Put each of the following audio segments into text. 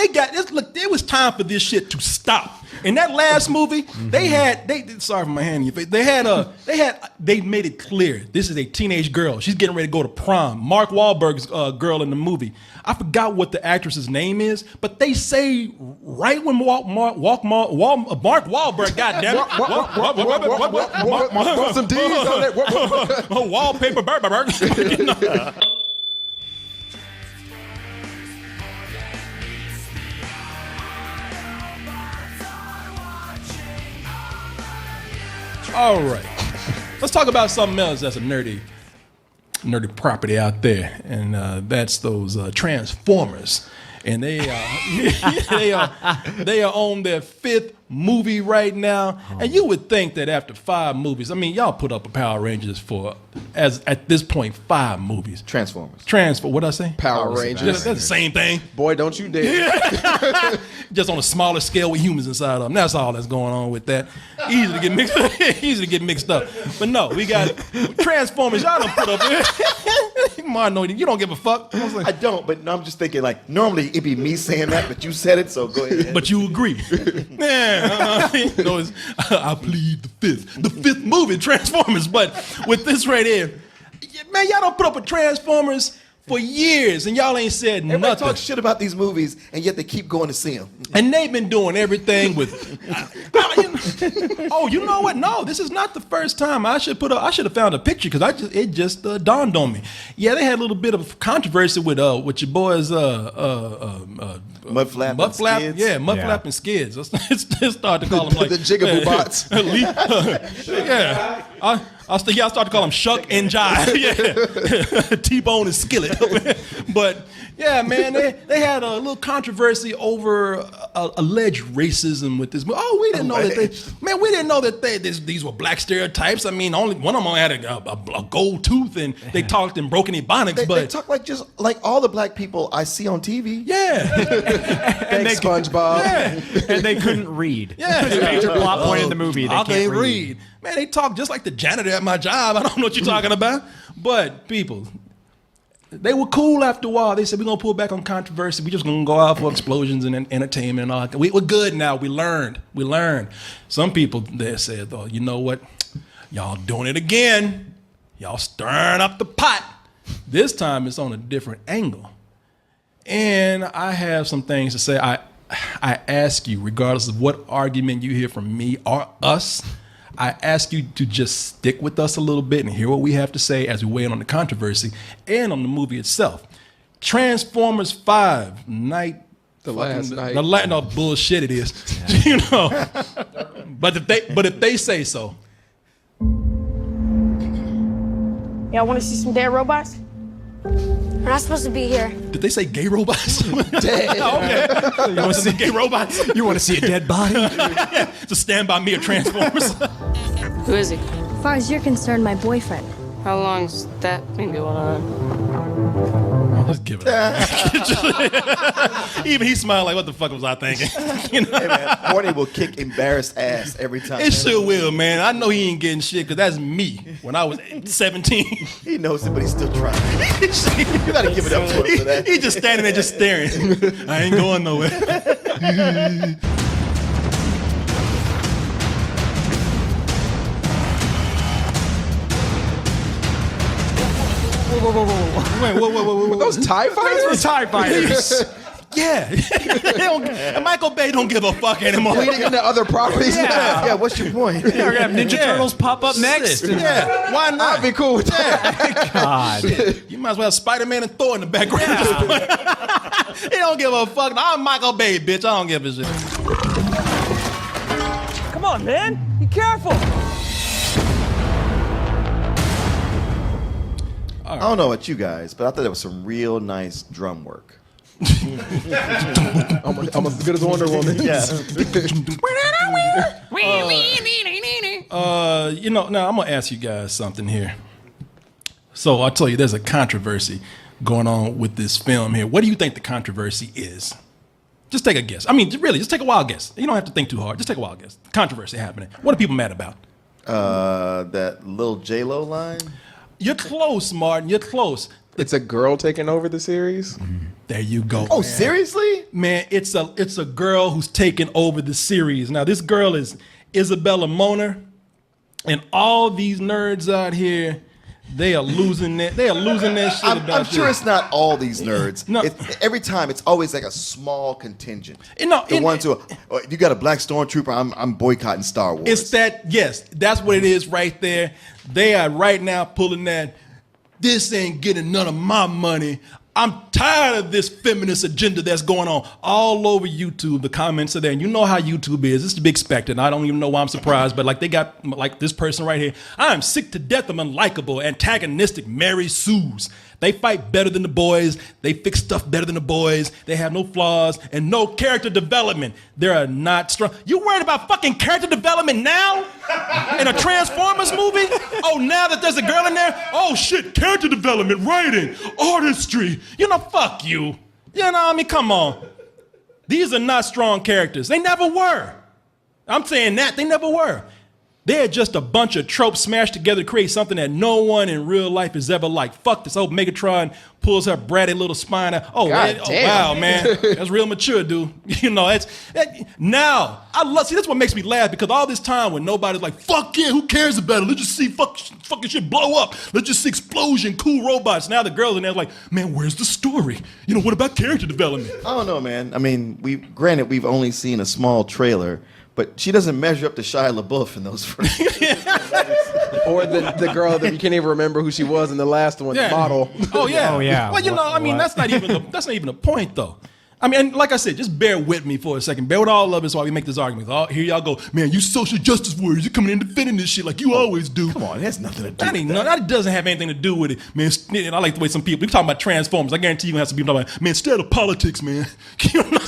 got this. Look, it was time for this shit to stop. In that last movie, sorry for my hand in your face. They made it clear this is a teenage girl. She's getting ready to go to prom. Mark Wahlberg's girl in the movie. I forgot what the actress's name is, but they say right when Mark Wahlberg, goddamn it, some D's on that. wallpaper, burger. All right, let's talk about something else that's a nerdy property out there, and that's those Transformers. And they are on their 5th movie right now. And you would think that after 5 movies, I mean, y'all put up a Power Rangers for, as at this point, 5 movies. Transformers. What'd I say? Power Rangers. That's the same thing. Boy, don't you dare. Just on a smaller scale with humans inside of them. That's all that's going on with that. Easy to get mixed up. But no, we got Transformers. Y'all don't put up. Martin, you don't give a fuck. I don't, but I'm just thinking, like, normally it'd be me saying that, but you said it, so go ahead. But you agree. I plead the 5th movie, Transformers. But with this right here, man, y'all don't put up with Transformers for years, and y'all ain't said Everybody nothing. talks shit about these movies, and yet they keep going to see them. And they've been doing everything with. Oh, you know what? No, this is not the first time. I should have found a picture because it just dawned on me. Yeah, they had a little bit of controversy with your boys. Mudflap and Skids. Yeah, Mudflap and Skids. Let's start to call them like the Jigaboo bots. Yeah. I start to call them Shuck and Jive. Yeah. T-Bone and Skillet. But yeah, man, they had a little controversy over alleged racism with this. Oh, we didn't know that these were black stereotypes. I mean, only one of them had a gold tooth, and they talked in broken ebonics. They talk like all the black people I see on TV. Yeah. And SpongeBob. Yeah. And they couldn't read. Yeah. It's a major plot point in the movie. They can't read. Man, they talk just like the janitor at my job. I don't know what you're talking about. But people, they were cool after a while. They said, we're going to pull back on controversy. We're just going to go out for explosions and entertainment and all that. We're good now. We learned. Some people, they said, oh, you know what? Y'all doing it again. Y'all stirring up the pot. This time it's on a different angle. And I have some things to say. I ask you, regardless of what argument you hear from me or us, I ask you to just stick with us a little bit and hear what we have to say as we weigh in on the controversy and on the movie itself. Transformers 5, Last night. No bullshit it is. You know. But if they say so. Y'all want to see some dead robots? We're not supposed to be here. Did they say gay robots? Dead. Okay. You want to see gay robots? You want to see a dead body? To Stand By Me or Transformers. Who is he? As far as you're concerned, my boyfriend. How long's that been going on? Let's give it up. Even he smiled like, what the fuck was I thinking? You know? Hey man, Horny will kick embarrassed ass every time. It sure will, man. I know he ain't getting shit because that's me when I was 17. He knows it, but he's still trying. You gotta give it up to him for that. He just standing there just staring. I ain't going nowhere. Whoa. Those TIE fighters? Those TIE fighters. Yeah. And Michael Bay don't give a fuck anymore. Bleeding into other properties? Yeah, what's your point? We're going to have Ninja Turtles pop up next. Yeah, why not? I'd be cool with that. God. You might as well have Spider-Man and Thor in the background. He don't give a fuck. I'm Michael Bay, bitch. I don't give a shit. Come on, man. Be careful. I don't know about you guys, but I thought that was some real nice drum work. Almost as good as Wonder Woman. Yeah. Now I'm gonna ask you guys something here. So I'll tell you, there's a controversy going on with this film here. What do you think the controversy is? Just take a guess. I mean, really, just take a wild guess. You don't have to think too hard. Just take a wild guess. Controversy happening. What are people mad about? That little J-Lo line. You're close, Martin. You're close. It's a girl taking over the series. There you go. Oh, man. seriously? Man, it's a girl who's taking over the series. Now, this girl is Isabella Moner, and all these nerds out here, they are losing that. They are losing that shit about I'm sure this. it's not all these nerds. No. Every time, it's always like a small contingent. No, The ones who, if you got a black stormtrooper, I'm boycotting Star Wars. It's that, yes, that's what it is right there. They are right now pulling that, this ain't getting none of my money. I'm tired of this feminist agenda that's going on all over YouTube. The comments are there. And you know how YouTube is. It's to be expected. I don't even know why I'm surprised, but like they got like this person right here. I'm sick to death of unlikable, antagonistic Mary Sues. They fight better than the boys. They fix stuff better than the boys. They have no flaws and no character development. They are not strong. You worried about fucking character development now? In a Transformers movie? Oh, now that there's a girl in there? Oh shit, character development, writing, artistry. You know, fuck you. You know, I mean, come on. These are not strong characters. They never were. I'm saying that, they never were. They're just a bunch of tropes smashed together to create something that no one in real life is ever like. Fuck this. Oh, Megatron pulls her bratty little spine out. Oh, God man, damn. wow, man. That's real mature, dude. You know, now, see, that's what makes me laugh, because all this time when nobody's like, fuck yeah, who cares about it? Let's just see fucking shit blow up. Let's just see explosion, cool robots. Now the girls in there like, man, where's the story? You know, what about character development? I don't know, man. I mean, granted, we've only seen a small trailer, but she doesn't measure up to Shia LaBeouf in those first. Or the girl that you can't even remember who she was in the last one, the model. Oh yeah. Oh, yeah. Well, you know, I mean, that's not even the point, though. I mean, and like I said, just bear with me for a second. Bear with all of us while we make this argument. Oh, here y'all go, man. You social justice warriors, you're coming in defending this shit like you always do. Come on, it has nothing to do That with ain't that. that doesn't have anything to do with it, man. And I like the way some people, we talking about Transformers. I guarantee you have some people talking about, man, stay out of politics, man. You know?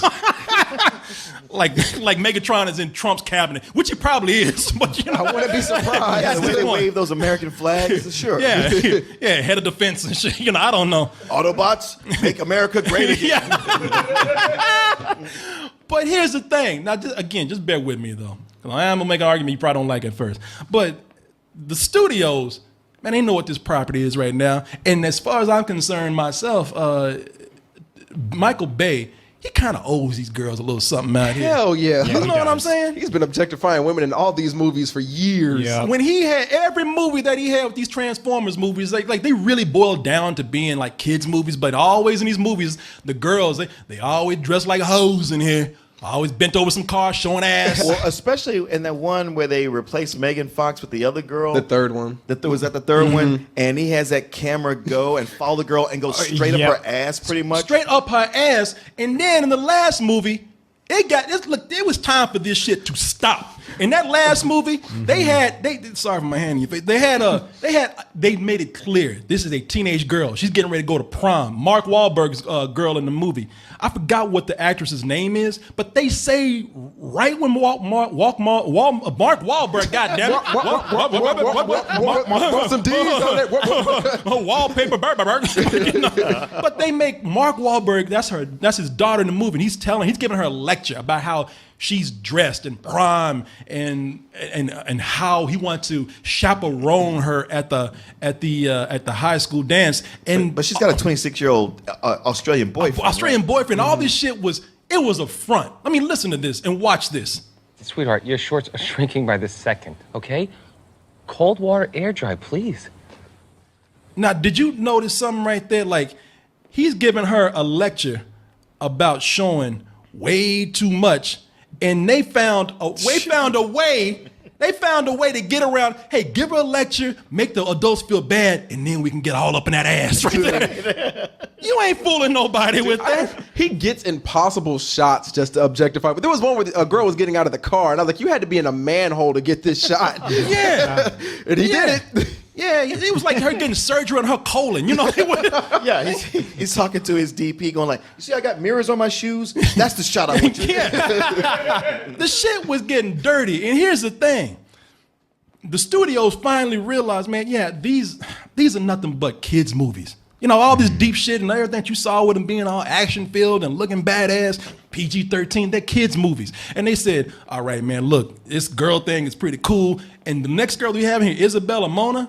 like Megatron is in Trump's cabinet, which he probably is. But you know, I wouldn't be surprised. Yeah, the way they wave those American flags, sure. yeah, head of defense and shit. You know, I don't know. Autobots, make America great again. But here's the thing. Now, just bear with me, though. I am going to make an argument you probably don't like at first. But the studios, man, they know what this property is right now. And as far as I'm concerned myself, Michael Bay, he kind of owes these girls a little something out here. Hell yeah. You know what I'm saying? He's been objectifying women in all these movies for years. Yeah. When he had every movie that he had with these Transformers movies, like they really boiled down to being like kids movies, but always in these movies, the girls, they always dress like hoes in here. Always bent over some cars showing ass. Well, especially in that one where they replaced Megan Fox with the other girl. The third one. Was that the third one? And he has that camera go and follow the girl and go straight yep. up her ass, pretty much. Straight up her ass. And then in the last movie, it was time for this shit to stop. In that last movie, sorry for my hand in your face. They made it clear this is a teenage girl. She's getting ready to go to prom. Mark Wahlberg's girl in the movie. I forgot what the actress's name is, but they say right when Mark Wahlberg, goddamn Put some D's on it. wallpaper, you know? But they make Mark Wahlberg. That's his daughter in the movie. And he's giving her a lecture about how she's dressed in prime and how he wants to chaperone her at the high school dance. And But she's got a 26-year-old Australian boyfriend. All this shit was a front. I mean, listen to this and watch this. Sweetheart, your shorts are shrinking by the second, okay? Cold water air dry, please. Now, did you notice something right there? Like, he's giving her a lecture about showing way too much, and they found a way to get around. Hey, give her a lecture, make the adults feel bad, and then we can get all up in that ass right there. You ain't fooling nobody with that. He gets impossible shots just to objectify. But there was one where a girl was getting out of the car, and I was like, you had to be in a manhole to get this shot. Yeah. And he did it. Yeah, it was like her getting surgery on her colon. You know? Yeah, he's talking to his DP going like, you see I got mirrors on my shoes? That's the shot I want you to Yeah. The shit was getting dirty. And here's the thing. The studios finally realized, man, yeah, these are nothing but kids' movies. You know, all this deep shit and everything that you saw with them being all action-filled and looking badass, PG-13, they're kids' movies. And they said, all right, man, look, this girl thing is pretty cool. And the next girl we have here, Isabella Moner,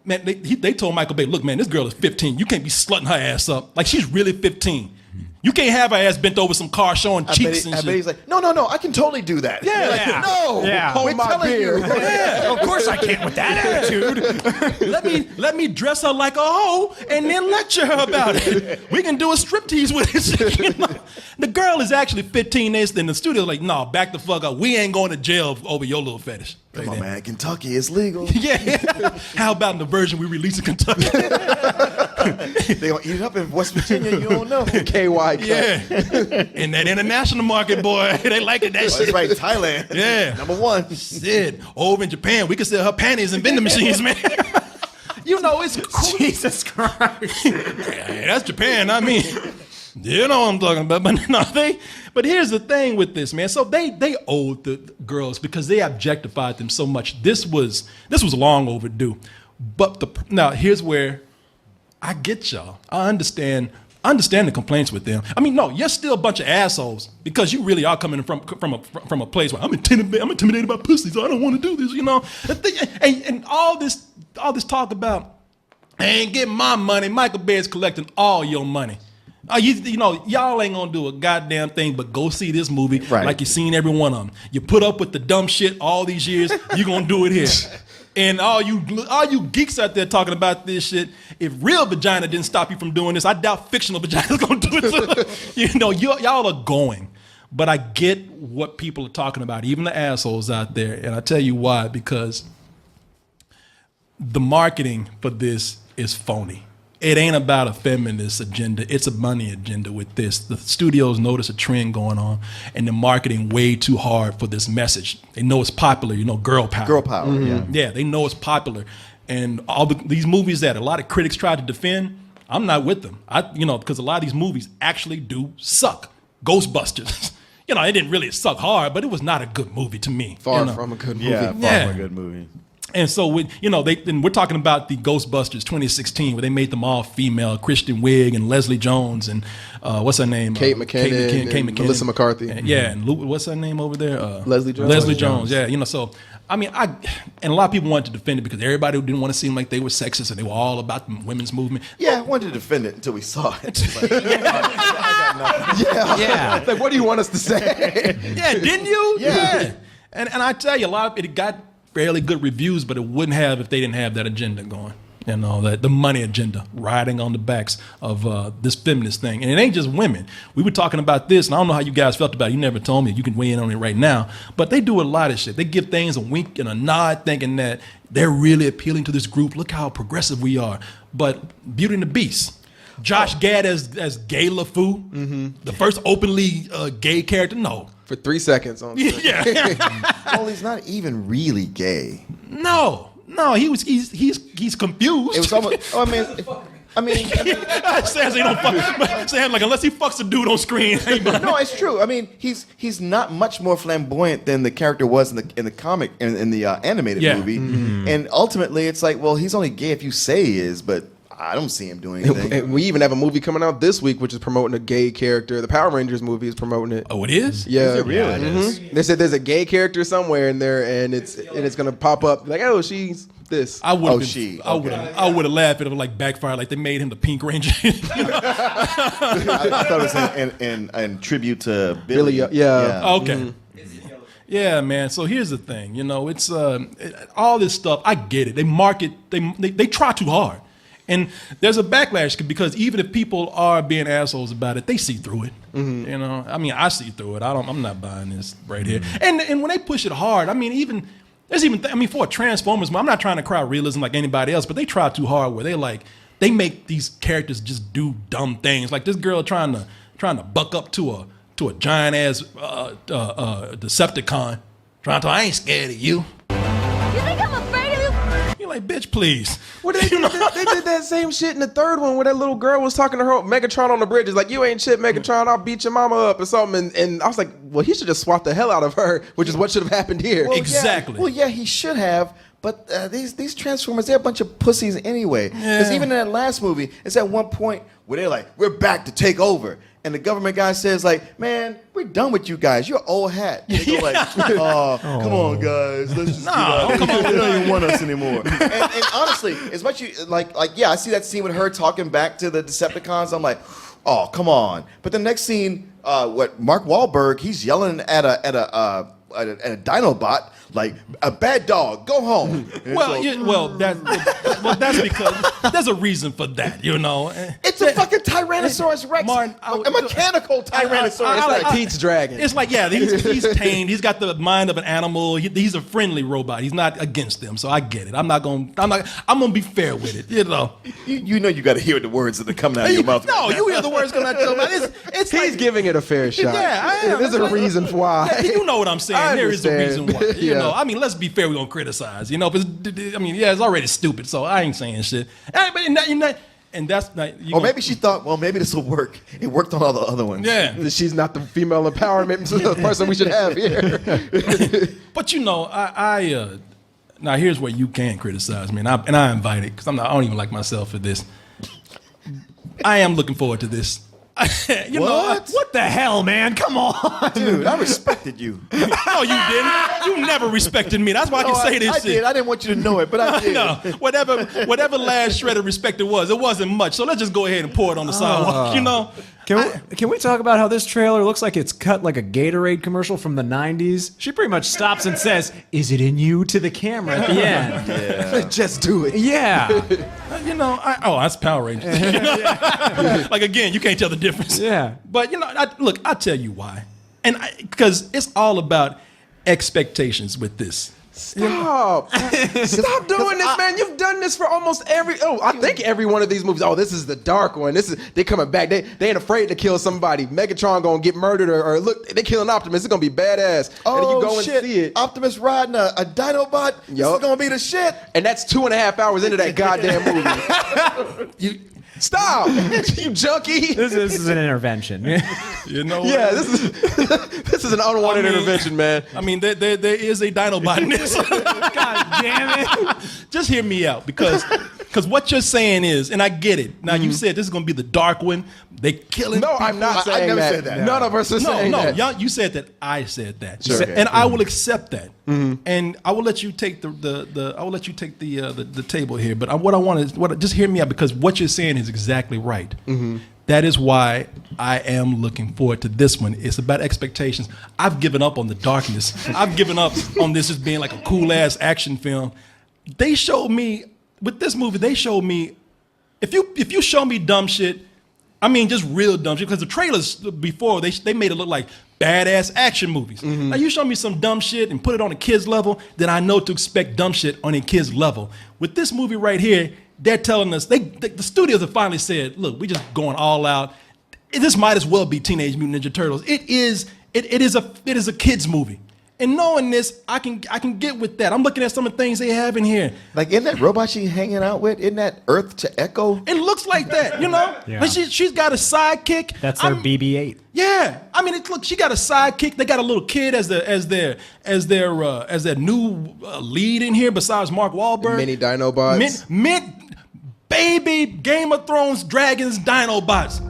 Man, they told Michael Bay, look, man, this girl is 15. You can't be slutting her ass up. Like, she's really 15. You can't have her ass bent over some car showing cheeks and I shit. bet he's like, no, I can totally do that. Yeah. No, Yeah. we're telling you. Yeah. Of course I can't with that attitude. let me dress her like a hoe and then lecture her about it. We can do a striptease with it. You know? The girl is actually 15. In the studio, like, no, back the fuck up. We ain't going to jail over your little fetish. Come on, man. Kentucky is legal. Yeah. How about in the version we released in Kentucky? They gonna eat it up in West Virginia. You don't know. KY. Yeah. In that international market, boy, they liking that That's shit. right. Thailand. Yeah. Number one. Shit. Over in Japan, we can sell her panties in vending machines, man. You know, it's cool. Jesus Christ. Yeah, that's Japan, I mean. You know what I'm talking about, but no, but here's the thing with this, man. So they owed the girls because they objectified them so much. This was long overdue. But now here's where I get y'all. I understand the complaints with them. I mean, no, you're still a bunch of assholes because you really are coming from a place where I'm intimidated by pussy, so I don't want to do this, you know. And all this talk about I ain't getting my money. Michael Bay is collecting all your money. You know, y'all ain't gonna do a goddamn thing but go see this movie like you've seen every one of them. You put up with the dumb shit all these years, you gonna do it here. And all you geeks out there talking about this shit, if real vagina didn't stop you from doing this, I doubt fictional vagina's gonna do it too. You know, y'all are going. But I get what people are talking about, even the assholes out there. And I tell you why, because the marketing for this is phony. It ain't about a feminist agenda. It's a money agenda with this. The studios notice a trend going on, and they're marketing way too hard for this message. They know it's popular, you know, girl power. Girl power, Yeah, they know it's popular. And all these movies that a lot of critics try to defend, I'm not with them. Because a lot of these movies actually do suck. Ghostbusters. You know, it didn't really suck hard, but it was not a good movie to me. Far from a good movie. Yeah, far from a good movie. And so, we're talking about the Ghostbusters 2016, where they made them all female, Kristen Wiig and Leslie Jones and what's her name? Kate McKinnon and Melissa McCarthy. And what's her name over there? Leslie Jones. Leslie Jones. Yeah, you know. So, I mean, and a lot of people wanted to defend it because everybody didn't want to seem like they were sexist and they were all about the women's movement. Yeah, I wanted to defend it until we saw it. Yeah. Like, what do you want us to say? Yeah, didn't you? Yeah. And I tell you, a lot of it got fairly good reviews, but it wouldn't have if they didn't have that agenda going. You know, the money agenda riding on the backs of this feminist thing. And it ain't just women. We were talking about this, and I don't know how you guys felt about it. You never told me. You can weigh in on it right now. But they do a lot of shit. They give things a wink and a nod, thinking that they're really appealing to this group. Look how progressive we are. But Beauty and the Beast, Josh Gad as Gay LeFou, the first openly gay character. No. For 3 seconds on screen. Yeah. Well, he's not even really gay. No, he's confused. It was almost. I mean, Sam, don't fuck. Sam, like, unless he fucks a dude on screen. no, it's true. I mean, he's not much more flamboyant than the character was in the comic in the animated movie. Mm-hmm. And ultimately, it's like, well, he's only gay if you say he is, but I don't see him doing anything. And we even have a movie coming out this week which is promoting a gay character. The Power Rangers movie is promoting it. Oh, it is? Yeah. Is it really? Yeah, it is. They said there's a gay character somewhere in there, and it's gonna pop up like, oh, she's this. I would have laughed if it like backfired, like they made him the Pink Ranger. I thought it was in tribute to Billy. Yeah. Okay. Mm-hmm. Yeah, man. So here's the thing. You know, it's all this stuff. I get it. They market. They try too hard. And there's a backlash because even if people are being assholes about it, they see through it. Mm-hmm. You know, I mean, I see through it. I'm not buying this right here. And when they push it hard, I mean, for a Transformers, I'm not trying to cry realism like anybody else, but they try too hard where they make these characters just do dumb things. Like this girl trying to buck up to a giant ass Decepticon, I ain't scared of you. You think I'm afraid of you? You're like, bitch, please. Well, they did that same shit in the third one where that little girl was talking to her Megatron on the bridge. It's like, you ain't shit, Megatron. I'll beat your mama up or something. And I was like, well, he should just swat the hell out of her, which is what should have happened here. Well, Exactly. Yeah, he should have. But these Transformers, they're a bunch of pussies anyway. Because even in that last movie, it's at one point where they're like, we're back to take over. and the government guy says like, "Man, we're done with you guys. You're old hat." And they go like, "Oh, come on, guys, let's just get out. Come on, they don't even want us anymore." And honestly, as much you like, yeah, I see that scene with her talking back to the Decepticons. I'm like, "Oh, come on!" But the next scene, what Mark Wahlberg, he's yelling at a Dinobot like, "A bad dog, go home." That's because there's a reason for that, you know. It's a fucking Tyrannosaurus Rex, Martin, a mechanical Tyrannosaurus It's Rex. like Pete's dragon. It's like, yeah, he's tamed. He's got the mind of an animal. He's a friendly robot. He's not against them, so I get it. I'm gonna be fair with it, you know. You know you got to hear the words that are coming out of your mouth. No, you hear the words coming out your mouth. It's He's like, giving it a fair shot. Yeah, I am. There's a reason why. Yeah, you know what I'm saying. I There is a reason understand. why. You Yeah. know, I mean, let's be fair. We're gonna criticize. You know, it's already stupid. So I ain't saying shit. And that's not. Or maybe she thought, well, maybe this will work. It worked on all the other ones. Yeah. She's not the female empowerment person we should have here. But you know, now here's where you can criticize me, and I invite it because I don't even like myself for this. I am looking forward to this. You know, What the hell, man? Come on. Dude, I respected you. no, you didn't. You never respected me. That's why I can say this I shit. did. I didn't want you to know it, but I did. No, whatever last shred of respect it wasn't much. So let's just go ahead and pour it on the sidewalk. You know. Can we talk about how this trailer looks like it's cut like a Gatorade commercial from the 90s? She pretty much stops and says, "Is it in you?" to the camera at the end. Yeah. Just do it. Yeah. You know, that's Power Rangers. You know? Like, again, you can't tell the difference. Yeah. But, you know, I'll tell you why. And because it's all about expectations with this. Stop. Stop doing this, man. You've done this for almost I think every one of these movies. Oh, this is the dark one. They coming back. They ain't afraid to kill somebody. Megatron gonna get murdered or look, they killing Optimus. It's gonna be badass. Oh, and you go shit. and see it. Optimus riding a Dinobot. This is going to be the shit. And that's 2.5 hours into that goddamn movie. Stop! You junkie! This is an intervention. You know what? Yeah, this is an unwanted intervention, man. I mean, there is a Dinobot in this. God damn it. Just hear me out because what you're saying is, and I get it. Now, you said this is going to be the dark one. They killing No, people. I'm not saying never that. said that. None of us are saying that. No, you said that. I said that. Sure. And I will accept that. And I will let you take the table here. But what I want is just hear me out because what you're saying is exactly right. That is why I am looking forward to this one. It's about expectations. I've given up on the darkness. I've given up on this as being like a cool ass action film. They showed me with this movie. They showed me if you show me dumb shit. I mean, just real dumb shit. Because the trailers before they made it look like badass action movies. Now you show me some dumb shit and put it on a kid's level, then I know to expect dumb shit on a kid's level. With this movie right here, they're telling us the studios have finally said, look, we just going all out. This might as well be Teenage Mutant Ninja Turtles. It is a kids movie. And knowing this, I can get with that. I'm looking at some of the things they have in here. Like, isn't that robot she hanging out with? Isn't that Earth to Echo? It looks like that, you know. Yeah. But she's got a sidekick. That's their BB-8. Yeah, I mean, look, she got a sidekick. They got a little kid as their new lead in here. Besides Mark Wahlberg, Mini Dinobots. Baby Game of Thrones dragons Dinobots.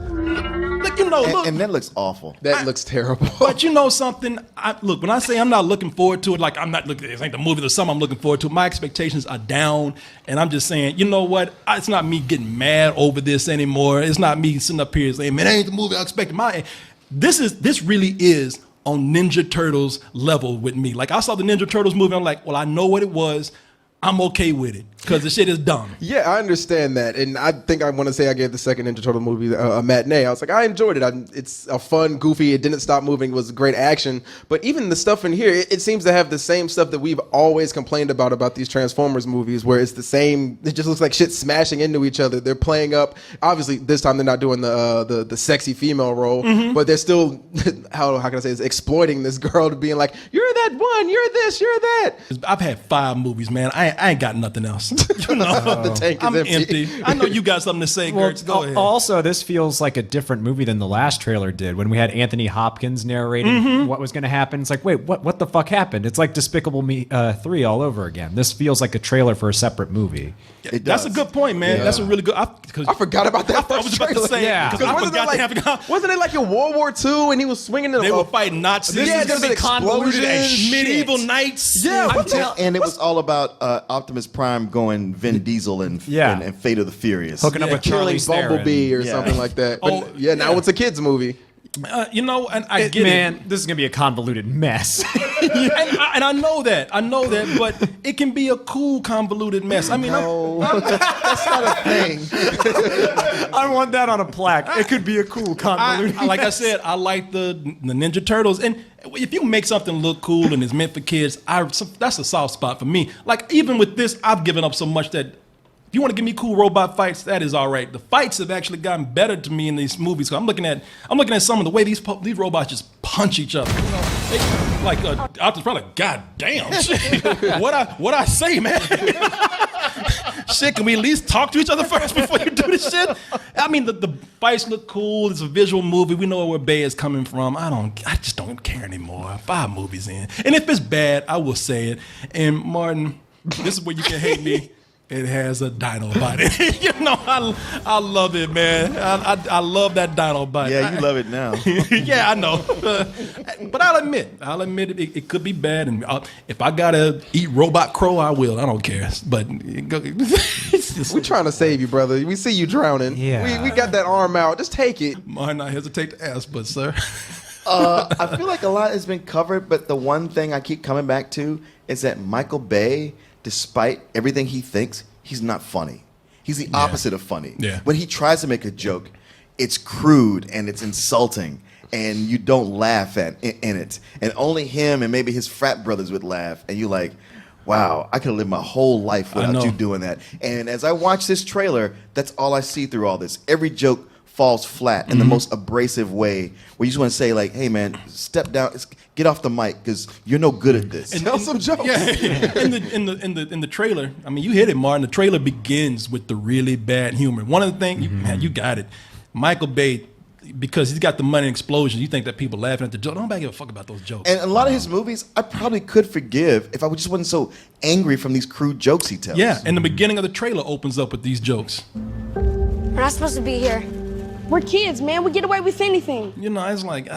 Like, you know, look. And that looks awful. That looks terrible. But you know something? Look, when I say I'm not looking forward to it, like I'm not looking, this ain't the movie, there's something I'm looking forward to. My expectations are down, and I'm just saying, you know what? It's not me getting mad over this anymore. It's not me sitting up here saying, man, that ain't the movie I expected. This really is on Ninja Turtles level with me. Like, I saw the Ninja Turtles movie, I'm like, well, I know what it was. I'm okay with it because the shit is dumb. Yeah, I understand that, and I think I want to say I gave the second Ninja Turtle movie a matinee. I was like, I enjoyed it. It's a fun, goofy. It didn't stop moving. It was great action. But even the stuff in here, it seems to have the same stuff that we've always complained about these Transformers movies, where it's the same. It just looks like shit smashing into each other. They're playing up. Obviously, this time they're not doing the sexy female role, but they're still how can I say this? Exploiting this girl to being like, you're that one, you're this, you're that. I've had 5 movies, man. I ain't got nothing else. You know, The tank is I'm empty. I know you got something to say, Gertz. Go ahead. Also, this feels like a different movie than the last trailer did when we had Anthony Hopkins narrating what was going to happen. It's like, wait, what the fuck happened? It's like Despicable Me 3 all over again. This feels like a trailer for a separate movie. That's a good point, man. That's a really good. I forgot about that. I was about to say, Yeah. because I wasn't, forgot wasn't it like in World War II and he was swinging in they were fighting Nazis. Yeah, there's an convoluted as explosion. shit. medieval knights. Yeah, I'm what the- tell- and it was all about Optimus Prime going Vin Diesel and Fate of the Furious. Hooking up with Charlie killing Bumblebee or Yeah. something like that. But Oh, now yeah. it's a kids movie. You know, and I get Man, it. this is going to be a convoluted mess. And I know that. But it can be a cool convoluted mess. I mean, That's not a thing. I want that on a plaque. It could be a cool convoluted like I mess. said, I like the Ninja Turtles, and if you make something look cool and it's meant for kids, that's a soft spot for me. Like even with this, I've given up so much that if you want to give me cool robot fights, that is all right. The fights have actually gotten better to me in these movies. So I'm looking at some of the way these robots just punch each other. You know, I was probably like, God damn, shit. what I say, man. Shit, can we at least talk to each other first before you do this shit? I mean, the fights look cool. It's a visual movie. We know where Bay is coming from. I just don't care anymore. 5 movies in. And if it's bad, I will say it. And Martin, this is where you can hate me. It has a dino body. You know, I love it, man. I love that dino body. Yeah, you love it now. Yeah, I know. But I'll admit it could be bad. And if I gotta eat robot crow, I will. I don't care. But We're trying to save you, brother. We see you drowning. Yeah. We got that arm out. Just take it. Might not hesitate to ask, but sir. I feel like a lot has been covered, but the one thing I keep coming back to is that Michael Bay, despite everything he thinks, he's not funny. He's the opposite of funny. Yeah. When he tries to make a joke, it's crude and it's insulting, and you don't laugh in it. And only him and maybe his frat brothers would laugh, and you're like, wow, I could have lived my whole life without you doing that. And as I watch this trailer, that's all I see through all this. Every joke falls flat in the most abrasive way, where you just want to say like, hey man, step down, get off the mic because you're no good at this. Tell some jokes. Yeah, in the trailer, I mean, you hit it, Martin. The trailer begins with the really bad humor. One of the things, man, you got it. Michael Bay, because he's got the money and explosions, you think that people laughing at the joke. Nobody give a fuck about those jokes. And a lot of his movies, I probably could forgive if I just wasn't so angry from these crude jokes he tells. Yeah, and the beginning of the trailer opens up with these jokes. We're not supposed to be here. We're kids, man. We get away with anything. You know, it's like,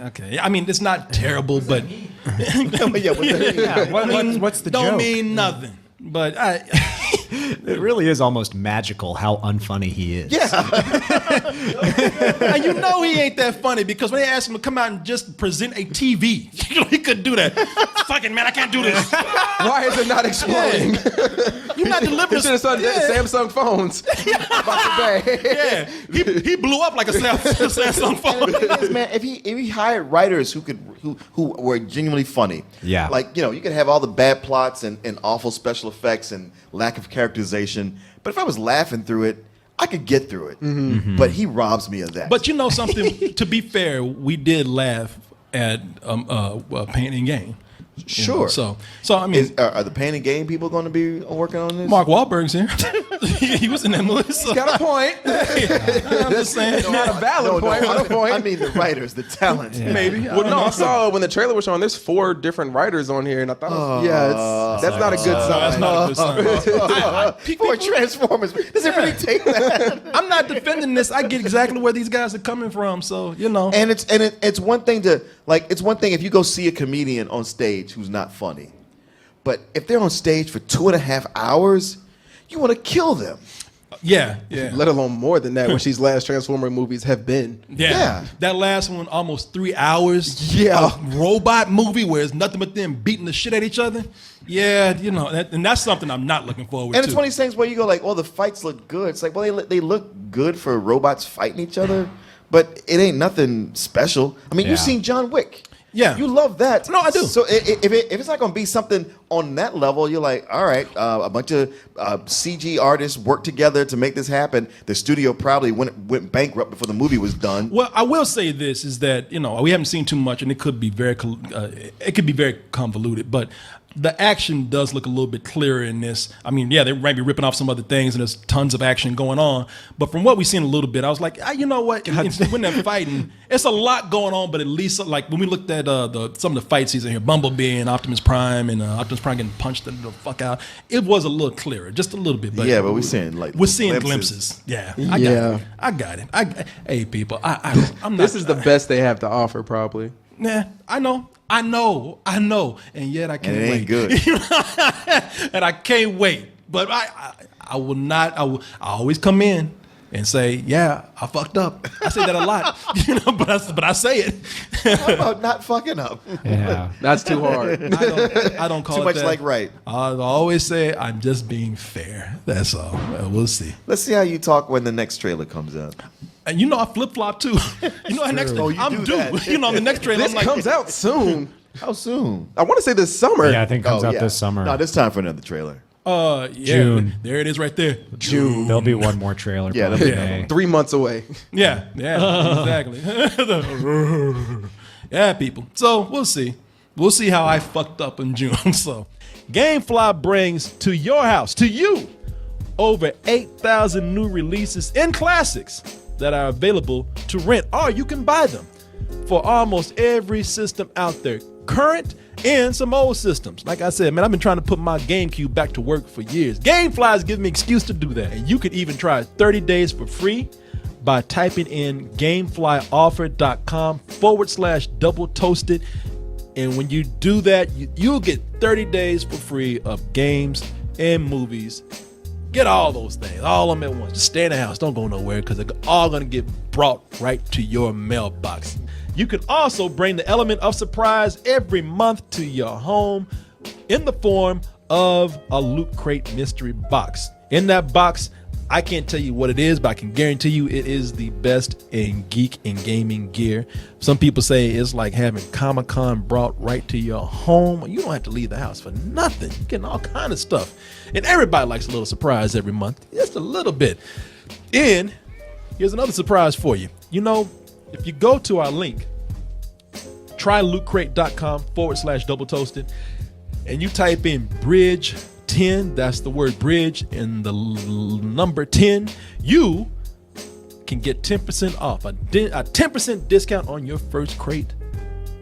okay. I mean, it's not terrible, but What's the don't joke? mean nothing. But It really is almost magical how unfunny he is. Yeah. and you know he ain't that funny because when they asked him to come out and just present a TV, he couldn't do that. Fucking man, I can't do this. Why is it not exploding? You're not delivering. You should have done Samsung phones. About the Bay. Yeah, he blew up like a Samsung phone. The thing is, man, if he hired writers who were genuinely funny, like you could have all the bad plots and awful special effects and lack of characterization, but if I was laughing through it, I could get through it. But he robs me of that. But you know something? To be fair, we did laugh at Pain and Gain. Sure. So I mean, are the Pain and Gain people going to be working on this? Mark Wahlberg's here. He was in that movie. So. Got a point. I'm just saying. Not a valid point. Not a point. I mean the writers, the talent. Maybe. Well, no, I saw when the trailer was showing, there's 4 different writers on here, and I thought, that's not a good sign. That's not a good sign. For Transformers, does it really take that? I'm not defending this. I get exactly where these guys are coming from. So you know. And it's one thing to it's one thing if you go see a comedian on stage who's not funny, but if they're on stage for 2.5 hours, you want to kill them. Yeah. Let alone more than that, which these last Transformer movies have been. Yeah. That last one, almost 3 hours. Yeah. A robot movie where it's nothing but them beating the shit at each other. Yeah, you know, and that's something I'm not looking forward to. And it's one of these things where you go like, well, the fights look good. It's like, well, they look good for robots fighting each other, but it ain't nothing special. I mean, you've seen John Wick. Yeah. You love that. No, I do. So if it's not going to be something on that level, you're like, all right, a bunch of CG artists worked together to make this happen. The studio probably went bankrupt before the movie was done. Well, I will say this is that, you know, we haven't seen too much and it could be very convoluted, but the action does look a little bit clearer in this. I mean, yeah, they might be ripping off some other things, and there's tons of action going on. But from what we've seen a little bit, I was like, you know what? When they're fighting, it's a lot going on. But at least, like when we looked at some of the fight scenes in here, Bumblebee and Optimus Prime, and Optimus Prime getting punched the fuck out, it was a little clearer, just a little bit. But yeah, but we're seeing glimpses. Yeah, I got it. Hey, people, I'm not. This is the best they have to offer, probably. Nah, I know, and yet I can't And it wait. ain't good. And I can't wait. But I will not. I always come in and say, yeah, I fucked up. I say that a lot, but I say it. How about not fucking up? Yeah. That's too hard. I don't call Too it much that. like right. I always say I'm just being fair. That's all. We'll see. Let's see how you talk when the next trailer comes out. And I flip flop too. Next Oh, you I'm do due. that. On the next trailer, This I'm like, comes out soon. How soon? I want to say this summer. Yeah, I think it comes out yeah. this summer. No, this time for another trailer. yeah, June. there it is right there. There'll be one more trailer. Yeah, probably that'll be May. 3 months away. Yeah, exactly. Yeah, people. So we'll see. We'll see how I fucked up in June. So GameFly brings to your house, to you, over 8,000 new releases and classics that are available to rent, or you can buy them for almost every system out there, current and some old systems. Like I said, man, I've been trying to put my GameCube back to work for years. GameFly has given me an excuse to do that. And you could even try 30 days for free by typing in gameflyoffer.com/double toasted. And when you do that, you'll get 30 days for free of games and movies. Get all those things, all of them at once. Just stay in the house. Don't go nowhere, because they're all going to get brought right to your mailbox. You can also bring the element of surprise every month to your home in the form of a Loot Crate mystery box. In that box, I can't tell you what it is, but I can guarantee you it is the best in geek and gaming gear. Some people say it's like having Comic-Con brought right to your home. You don't have to leave the house for nothing. You're getting all kind of stuff. And everybody likes a little surprise every month. Just a little bit. And here's another surprise for you. If you go to our link, trylootcrate.com/double toasted, and you type in bridge 10, that's the word bridge and the number 10, you can get 10% off, a 10% discount on your first crate.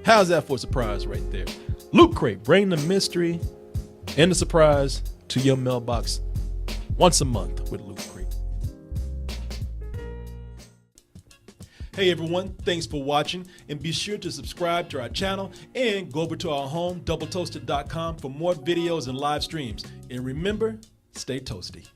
How's that for a surprise right there? Loot Crate, bring the mystery and the surprise to your mailbox once a month with Loot Crate. Hey everyone, thanks for watching, and be sure to subscribe to our channel and go over to our home, doubletoasted.com, for more videos and live streams. And remember, stay toasty.